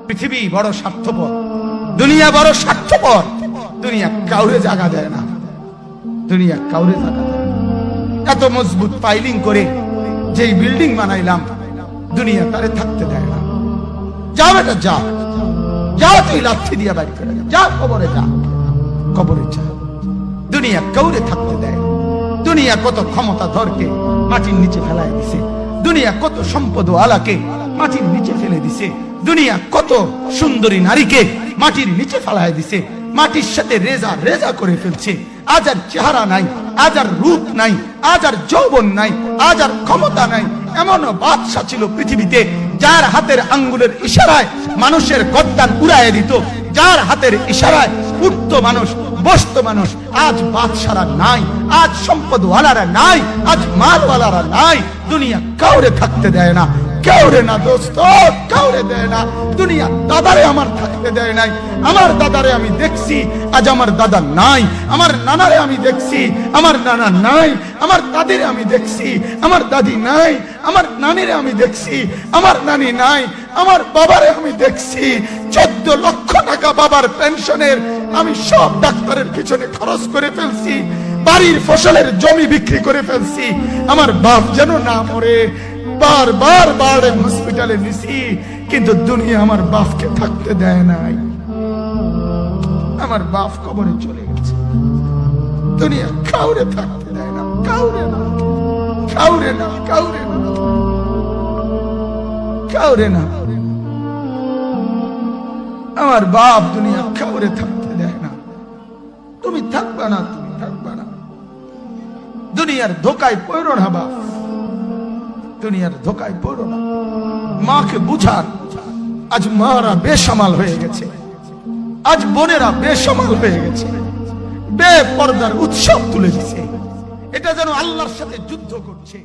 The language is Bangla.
পৃথিবী বড় স্বার্থপর, দুনিয়া বড় স্বার্থপর। দুনিয়া কাউরে জায়গা দেয় না, দুনিয়া কাউরে জায়গা দেয় না। এত মজবুত পাইলিং করে যেই বিল্ডিং বানাইলাম, দুনিয়া তারে থাকতে দেয় না। যা বেটা যা, যা তুই লাথি দিয়া বাড়ি করে যা, কবরে যা, কবরে যা। দুনিয়া কাউরে থাকতে দেয় না। দুনিয়া কত ক্ষমতা ধরকে মাটির নিচে ফেলাই দিছে, দুনিয়া কত সম্পদ আলাকে মাটির নিচে ফেলে দিছে, দুনিয়া কত সুন্দরী নারীকে মাটির নিচে ফেলাই দিছে, মাটির সাথে রেজা রেজা করে ফেলছে। আজ আর চেহারা নাই, আজ আর রূপ নাই, আজ আর যৌবন নাই, আজ আর ক্ষমতা নাই। এমনও বাদশা ছিল পৃথিবীতে যার হাতের আঙ্গুলের ইশারায় মানুষের গর্দান উড়াইয়ে দিত, যার হাতের ইশারায় উঠতো মানুষ, বসতো মানুষ। আজ বাদশারা নাই, আজ সম্পদওয়ালারা নাই, আজ মালওয়ালারা নাই। দুনিয়া কাউরে থাকতে দেয় না, কাউরে না দোস্ত, কাউরে দেয় না। দুনিয়া দাদারে আমার থাকতে দেয় নাই। আমার দাদারে আমি দেখছি, আজ আমার দাদা নাই। আমার নানারে আমি দেখছি, আমার নানা নাই। আমার দাদিরে আমি দেখছি, আমার দাদি নাই। আমার নানিরে আমি দেখছি, আমার নানি নাই। আমার বাবারে আমি দেখছি, 14 লক্ষ টাকা বাবার পেনশনের আমি সব ডাক্তারের পিছনে খরচ করে ফেলছি, বাড়ির ফসলের জমি বিক্রি করে ফেলছি। আমার বাপ যেন না মরে বারবার বারে হসপিটালে নিছি, কিন্তু দুনিয়া আমার বাপকে থাকতে দেয় নাই। আমার বাপ কবরে চলে গেছে, দুনিয়া কাউরে থাকতে দেয় না, কাউরে না, কাউরে না, কাউরে না, কাউরে না। আমার বাপ দুনিয়া কাউরে থাকতে দেয় না। তুমি থাকবা না, তুমি থাকবা না। দুনিয়ার ধোকায় পড়ো না বাপ, দুনিয়ার ধোকায় পড়ো না। মাকে বুঝান, আজ মারা বেসামাল হয়ে গেছে, আজ বোনেরা বেসামাল হয়ে গেছে, বেপরদার উৎসব তুলে দিছে। এটা যেন আল্লাহর সাথে যুদ্ধ করছে।